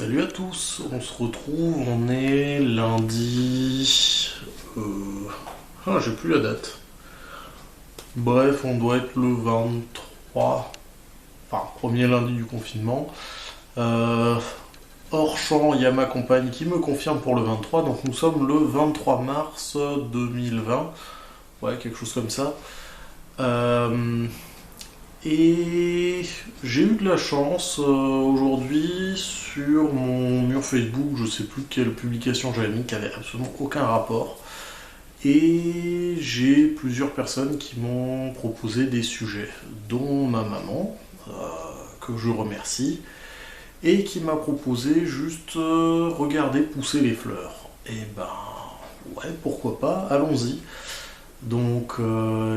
Salut à tous, on se retrouve, on est lundi... j'ai plus la date. Bref, on doit être le 23, enfin premier lundi du confinement. Euh, Hors champ, il y a ma compagne qui me confirme pour le 23, donc nous sommes le 23 mars 2020. Ouais, quelque chose comme ça. Euh, Et j'ai eu de la chance aujourd'hui sur mon mur Facebook, je sais plus quelle publication j'avais mis, qui avait absolument aucun rapport. Et j'ai plusieurs personnes qui m'ont proposé des sujets, dont ma maman, que je remercie, et qui m'a proposé juste regarder pousser les fleurs. Et ben ouais, pourquoi pas, allons-y. Donc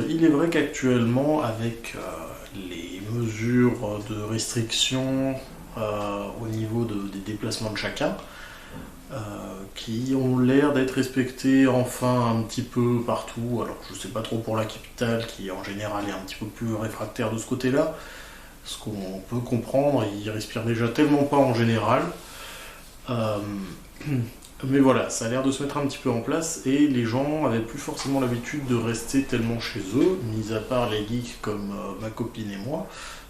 il est vrai qu'actuellement, avec les mesures de restriction au niveau des déplacements de chacun, euh, qui ont l'air d'être respectées enfin un petit peu partout, alors je sais pas trop pour la capitale qui en général est un petit peu plus réfractaire de ce côté-là, ce qu'on peut comprendre, ils respirent déjà tellement pas en général. Euh, Mais voilà, ça a l'air de se mettre un petit peu en place et les gens avaient plus forcément l'habitude de rester tellement chez eux, mis à part les geeks comme ma copine et moi.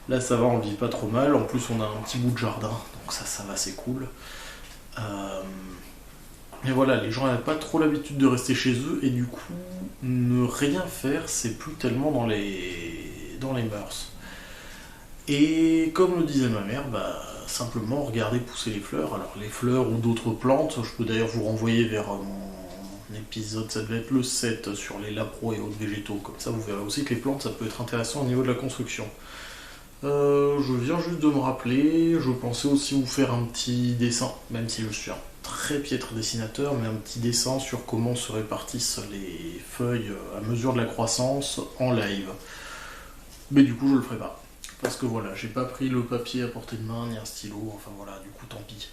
Là, ça va, on vit pas trop mal. En plus, on a un petit bout de jardin, donc ça va, c'est cool. Euh, Mais voilà, les gens n'avaient pas trop l'habitude de rester chez eux et du coup, ne rien faire, c'est plus tellement dans les mœurs. Et comme le disait ma mère, bah, simplement regarder pousser les fleurs. Alors les fleurs ou d'autres plantes, je peux d'ailleurs vous renvoyer vers mon épisode, ça devait être le 7 sur les lapros et autres végétaux. Comme ça vous verrez aussi que les plantes, ça peut être intéressant au niveau de la construction. Je viens juste de me rappeler, je pensais aussi vous faire un petit dessin, même si je suis un très piètre dessinateur, mais un petit dessin sur comment se répartissent les feuilles à mesure de la croissance en live. Mais du coup, je le ferai pas. Parce que voilà, j'ai pas pris le papier à portée de main, ni un stylo, enfin voilà, du coup, tant pis.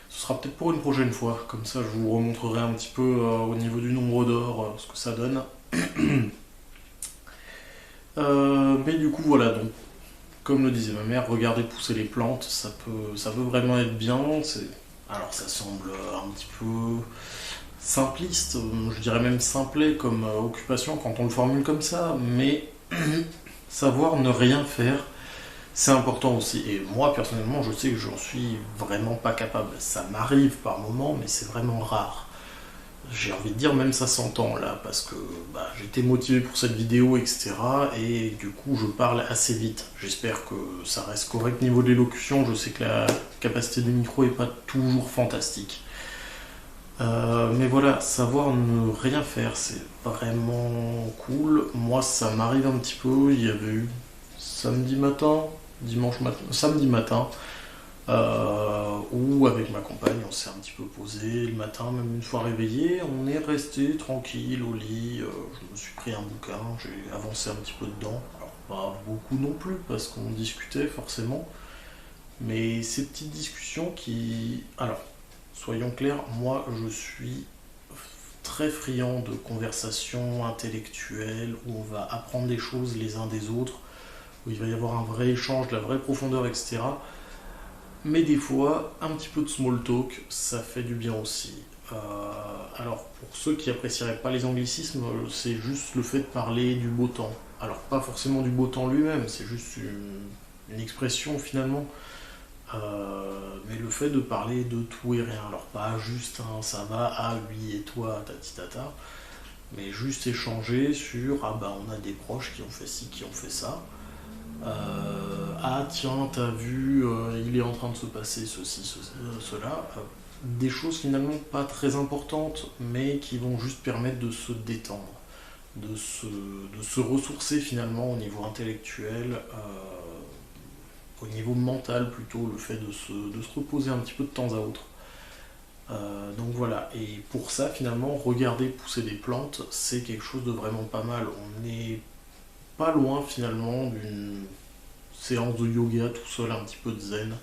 Ce sera peut-être pour une prochaine fois, comme ça je vous remontrerai un petit peu au niveau du nombre d'or ce que ça donne. Mais du coup, voilà, donc, comme le disait ma mère, regarder pousser les plantes, ça peut vraiment être bien. Alors, ça semble un petit peu simpliste, je dirais même simplet comme occupation quand on le formule comme ça, mais savoir ne rien faire, c'est important aussi. Et moi, personnellement, je sais que j'en suis vraiment pas capable. Ça m'arrive par moments, mais c'est vraiment rare. J'ai envie de dire, même ça s'entend là, parce que bah, j'étais motivé pour cette vidéo, etc. Et du coup, je parle assez vite. J'espère que ça reste correct niveau de l'élocution. Je sais que la capacité du micro est pas toujours fantastique. Mais voilà, savoir ne rien faire, c'est vraiment cool. Moi, ça m'arrive un petit peu. Il y avait eu samedi matin, dimanche matin, samedi matin, où avec ma compagne, on s'est un petit peu posé le matin, même une fois réveillé, on est resté tranquille au lit. Je me suis pris un bouquin, j'ai avancé un petit peu dedans. Alors, pas beaucoup non plus, parce qu'on discutait forcément. Mais ces petites discussions qui. Alors, soyons clairs, moi je suis très friand de conversations intellectuelles où on va apprendre des choses les uns des autres, où il va y avoir un vrai échange, de la vraie profondeur, etc. Mais des fois, un petit peu de small talk, ça fait du bien aussi. Alors, pour ceux qui apprécieraient pas les anglicismes, c'est juste le fait de parler du beau temps. Alors, pas forcément du beau temps lui-même, c'est juste une expression finalement. Mais le fait de parler de tout et rien, alors pas juste ça va, ah oui et toi, tati tata, mais juste échanger sur ah bah on a des proches qui ont fait ci, qui ont fait ça. Ah tiens, t'as vu, il est en train de se passer ceci, cela. Des choses finalement pas très importantes, mais qui vont juste permettre de se détendre, de se ressourcer finalement au niveau intellectuel, au niveau mental plutôt, le fait de se reposer un petit peu de temps à autre. Donc voilà, et pour ça finalement, regarder pousser des plantes, c'est quelque chose de vraiment pas mal. On n'est pas loin finalement d'une séance de yoga tout seul, un petit peu de zen.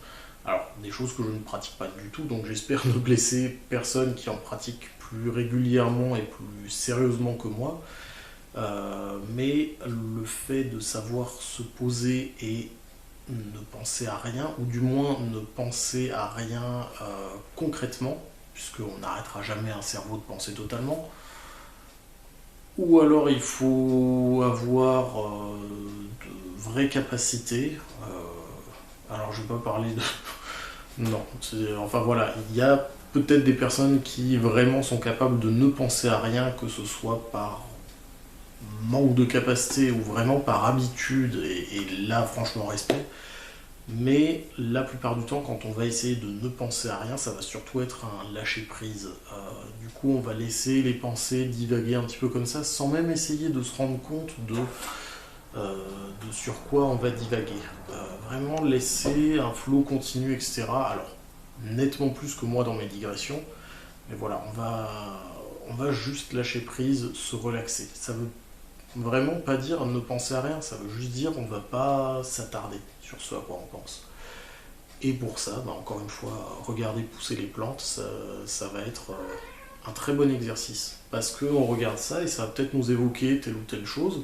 Alors, des choses que je ne pratique pas du tout, donc j'espère ne blesser personne qui en pratique plus régulièrement et plus sérieusement que moi. Mais le fait de savoir se poser et ne penser à rien, ou du moins ne penser à rien concrètement, puisqu'on n'arrêtera jamais un cerveau de penser totalement. Ou alors il faut avoir de vraies capacités. Alors je ne vais pas parler de... Non, enfin voilà, il y a peut-être des personnes qui vraiment sont capables de ne penser à rien, que ce soit par manque de capacité ou vraiment par habitude, et là franchement respect. Mais la plupart du temps, quand on va essayer de ne penser à rien, ça va surtout être un lâcher-prise. Du coup, on va laisser les pensées divaguer un petit peu comme ça, sans même essayer de se rendre compte de sur quoi on va divaguer. Vraiment laisser un flot continu, etc. Alors, nettement plus que moi dans mes digressions, mais voilà, on va juste lâcher prise, se relaxer. Ça veut vraiment pas dire ne penser à rien, ça veut juste dire on va pas s'attarder sur ce à quoi on pense. Et pour ça, bah, encore une fois, regarder pousser les plantes, ça va être un très bon exercice. Parce qu'on regarde ça et ça va peut-être nous évoquer telle ou telle chose,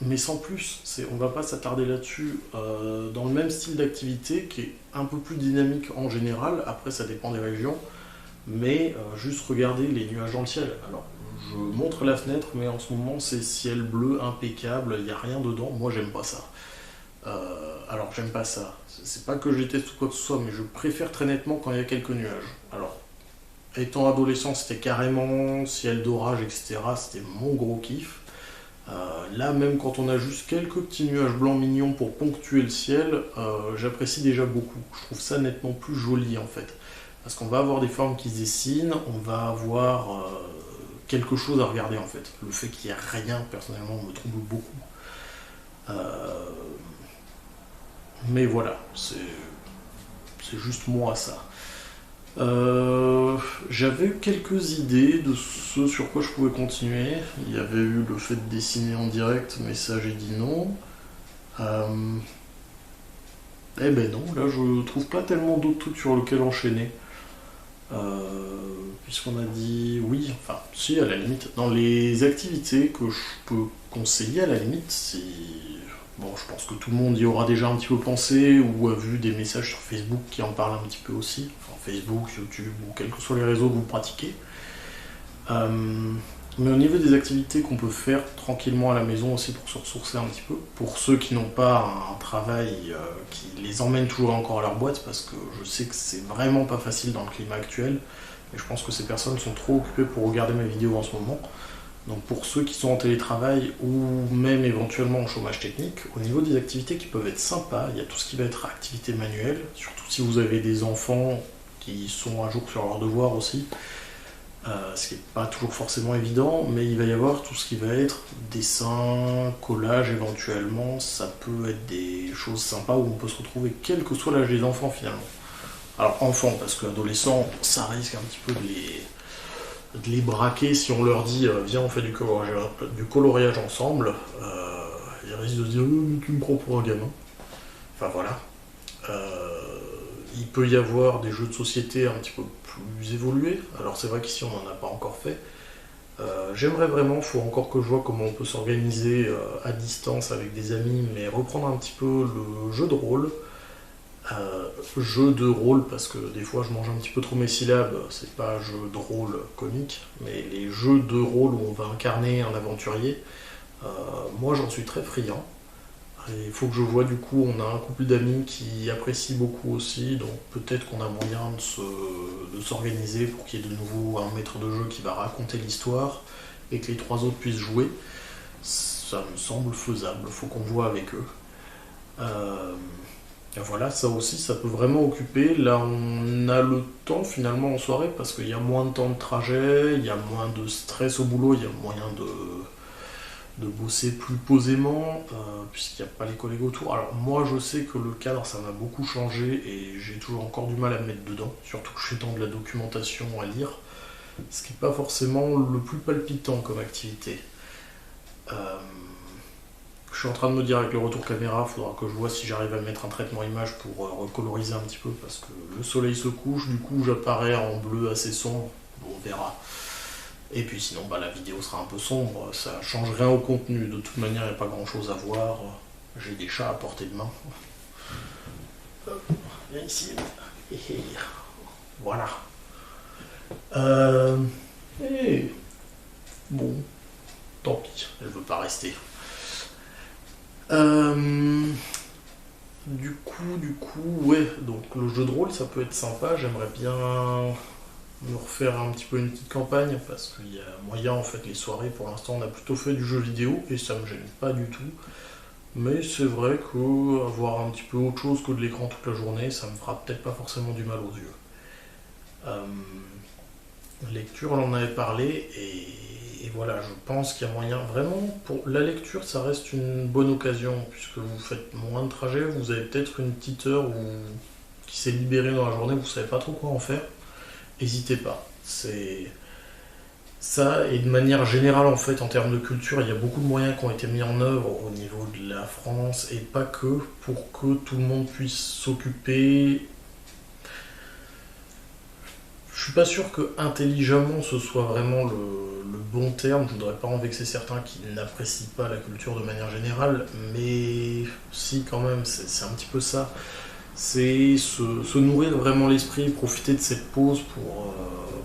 mais sans plus. On va pas s'attarder là-dessus. Dans le même style d'activité qui est un peu plus dynamique en général, après ça dépend des régions, mais juste regarder les nuages dans le ciel. Alors, je montre la fenêtre, mais en ce moment c'est ciel bleu impeccable, il n'y a rien dedans. Moi j'aime pas ça. Alors j'aime pas ça. C'est pas que je déteste ou quoi que ce soit, mais je préfère très nettement quand il y a quelques nuages. Alors, étant adolescent, c'était carrément ciel d'orage, etc. C'était mon gros kiff. Là, même quand on a juste quelques petits nuages blancs mignons pour ponctuer le ciel, j'apprécie déjà beaucoup. Je trouve ça nettement plus joli en fait. Parce qu'on va avoir des formes qui se dessinent, on va avoir quelque chose à regarder en fait. Le fait qu'il n'y ait rien, personnellement, me trouble beaucoup. Euh, mais voilà, c'est juste moi ça. J'avais eu quelques idées de ce sur quoi je pouvais continuer. Il y avait eu le fait de dessiner en direct, mais ça j'ai dit non. Euh, eh ben non, là je trouve pas tellement d'autres trucs sur lesquels enchaîner. Puisqu'on a dit oui, enfin si à la limite, dans les activités que je peux conseiller à la limite, si... Bon, je pense que tout le monde y aura déjà un petit peu pensé ou a vu des messages sur Facebook qui en parlent un petit peu aussi. Enfin, Facebook, YouTube ou quels que soient les réseaux que vous pratiquez. Euh, mais au niveau des activités qu'on peut faire tranquillement à la maison aussi pour se ressourcer un petit peu, pour ceux qui n'ont pas un travail qui les emmène toujours encore à leur boîte, parce que je sais que c'est vraiment pas facile dans le climat actuel, et je pense que ces personnes sont trop occupées pour regarder mes vidéos en ce moment. Donc pour ceux qui sont en télétravail ou même éventuellement en chômage technique, au niveau des activités qui peuvent être sympas, il y a tout ce qui va être activité manuelle, surtout si vous avez des enfants qui sont à jour sur leurs devoirs aussi, ce qui n'est pas toujours forcément évident, mais il va y avoir tout ce qui va être dessin, collage éventuellement, ça peut être des choses sympas où on peut se retrouver quel que soit l'âge des enfants finalement. Alors enfants, parce qu'adolescents, ça risque un petit peu de les braquer si on leur dit viens on fait du coloriage ensemble. Ils risquent de se dire mais tu me prends pour un gamin. Enfin voilà. Il peut y avoir des jeux de société un petit peu plus évolués. Alors c'est vrai qu'ici on n'en a pas encore fait. J'aimerais vraiment, il faut encore que je vois comment on peut s'organiser à distance avec des amis, mais reprendre un petit peu le jeu de rôle. Jeu de rôle, parce que des fois je mange un petit peu trop mes syllabes, c'est pas jeu de rôle comique, mais les jeux de rôle où on va incarner un aventurier, moi j'en suis très friand. Et il faut que je vois, du coup, on a un couple d'amis qui apprécient beaucoup aussi, donc peut-être qu'on a moyen de s'organiser pour qu'il y ait de nouveau un maître de jeu qui va raconter l'histoire et que les trois autres puissent jouer. Ça me semble faisable, faut qu'on voit avec eux. Euh, et voilà, ça aussi, ça peut vraiment occuper. Là, on a le temps finalement en soirée parce qu'il y a moins de temps de trajet, il y a moins de stress au boulot, il y a moyen de bosser plus posément, puisqu'il n'y a pas les collègues autour. Alors moi je sais que le cadre ça m'a beaucoup changé et j'ai toujours encore du mal à me mettre dedans, surtout que je suis dans de la documentation à lire, ce qui n'est pas forcément le plus palpitant comme activité. Euh, je suis en train de me dire avec le retour caméra, il faudra que je vois si j'arrive à mettre un traitement image pour recoloriser un petit peu, parce que le soleil se couche, du coup j'apparais en bleu assez sombre, bon, on verra. Et puis sinon, bah, la vidéo sera un peu sombre, ça change rien au contenu, de toute manière il n'y a pas grand chose à voir. J'ai des chats à portée de main. Viens ici. Voilà. Et bon, tant pis, elle veut pas rester. Du coup, ouais, donc le jeu de rôle, ça peut être sympa. J'aimerais bien me refaire un petit peu une petite campagne parce qu'il y a moyen, en fait, les soirées, pour l'instant, on a plutôt fait du jeu vidéo et ça me gêne pas du tout. Mais c'est vrai que avoir un petit peu autre chose que de l'écran toute la journée, ça me fera peut-être pas forcément du mal aux yeux. Euh, Lecture, on en avait parlé et voilà, je pense qu'il y a moyen. Vraiment, pour la lecture, ça reste une bonne occasion puisque vous faites moins de trajets, vous avez peut-être une petite heure qui s'est libérée dans la journée, vous savez pas trop quoi en faire. N'hésitez pas. C'est ça, et de manière générale, en fait, en termes de culture, il y a beaucoup de moyens qui ont été mis en œuvre au niveau de la France, et pas que, pour que tout le monde puisse s'occuper. Je suis pas sûr que intelligemment ce soit vraiment le bon terme, je voudrais pas en vexer certains qui n'apprécient pas la culture de manière générale, mais si quand même, c'est un petit peu ça. C'est se nourrir vraiment l'esprit, profiter de cette pause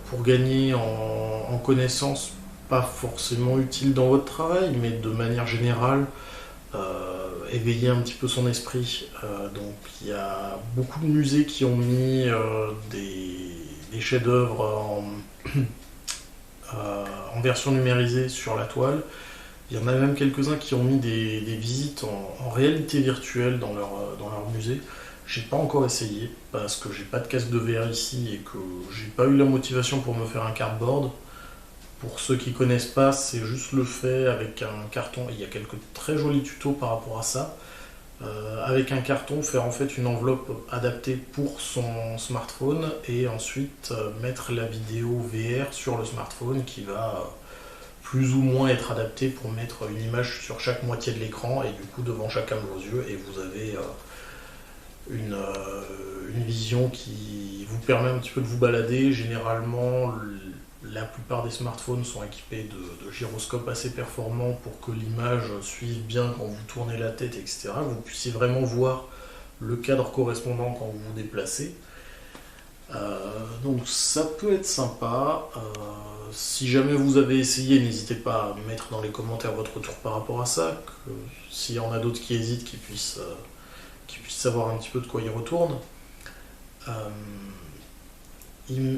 pour gagner en connaissances, pas forcément utiles dans votre travail, mais de manière générale, éveiller un petit peu son esprit. Donc il y a beaucoup de musées qui ont mis des chefs-d'œuvre en version numérisée sur la toile. Il y en a même quelques-uns qui ont mis des visites en réalité virtuelle dans leur musée. J'ai pas encore essayé parce que j'ai pas de casque de VR ici et que j'ai pas eu la motivation pour me faire un cardboard. Pour ceux qui connaissent pas, c'est juste le fait avec un carton. Il y a quelques très jolis tutos par rapport à ça. Avec un carton, faire en fait une enveloppe adaptée pour son smartphone et ensuite mettre la vidéo VR sur le smartphone qui va plus ou moins être adaptée pour mettre une image sur chaque moitié de l'écran et du coup devant chacun de vos yeux et vous avez une vision qui vous permet un petit peu de vous balader. Généralement, la plupart des smartphones sont équipés de gyroscopes assez performants pour que l'image suive bien quand vous tournez la tête, etc. Vous puissiez vraiment voir le cadre correspondant quand vous vous déplacez. Donc ça peut être sympa. Si jamais vous avez essayé, n'hésitez pas à mettre dans les commentaires votre retour par rapport à ça. S'il y en a d'autres qui hésitent, qu'ils puissent savoir un petit peu de quoi ils retournent.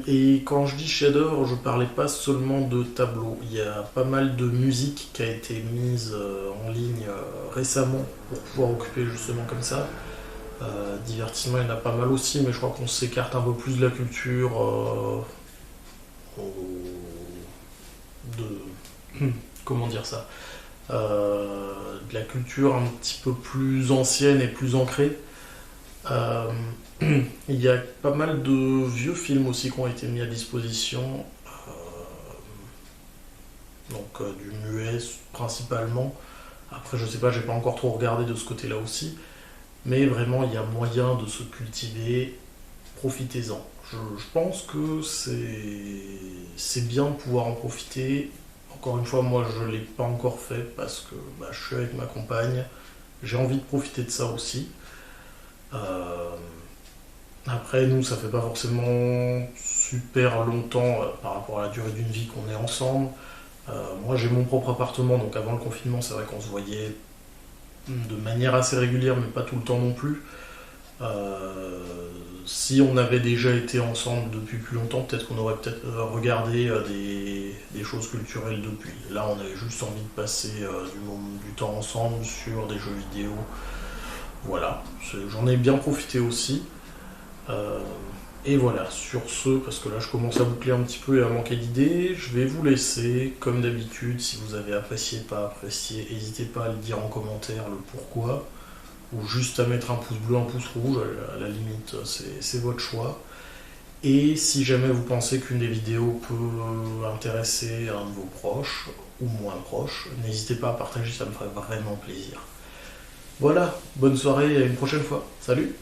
Et quand je dis chef-d'œuvre, je parlais pas seulement de tableaux. Il y a pas mal de musique qui a été mise en ligne récemment pour pouvoir occuper justement comme ça. Divertissement, il y en a pas mal aussi, mais je crois qu'on s'écarte un peu plus de la culture comment dire ça, de la culture un petit peu plus ancienne et plus ancrée. Il y a pas mal de vieux films aussi qui ont été mis à disposition, du muet principalement. Après, je sais pas, j'ai pas encore trop regardé de ce côté-là aussi, mais vraiment, il y a moyen de se cultiver. Profitez-en. Je pense que c'est bien de pouvoir en profiter. Encore une fois, moi, je l'ai pas encore fait parce que je suis avec ma compagne. J'ai envie de profiter de ça aussi. Euh, Après, nous, ça fait pas forcément super longtemps par rapport à la durée d'une vie qu'on est ensemble. Moi, j'ai mon propre appartement, donc avant le confinement, c'est vrai qu'on se voyait de manière assez régulière, mais pas tout le temps non plus. Euh, Si on avait déjà été ensemble depuis plus longtemps, peut-être qu'on aurait peut-être regardé des choses culturelles depuis. Là, on avait juste envie de passer du temps ensemble sur des jeux vidéo. Voilà, j'en ai bien profité aussi. Euh, et voilà, sur ce, parce que là je commence à boucler un petit peu et à manquer d'idées, je vais vous laisser, comme d'habitude, si vous avez apprécié, pas apprécié, n'hésitez pas à le dire en commentaire le pourquoi, ou juste à mettre un pouce bleu, un pouce rouge, à la limite, c'est votre choix. Et si jamais vous pensez qu'une des vidéos peut intéresser un de vos proches, ou moins proches, n'hésitez pas à partager, ça me ferait vraiment plaisir. Voilà, bonne soirée et à une prochaine fois. Salut!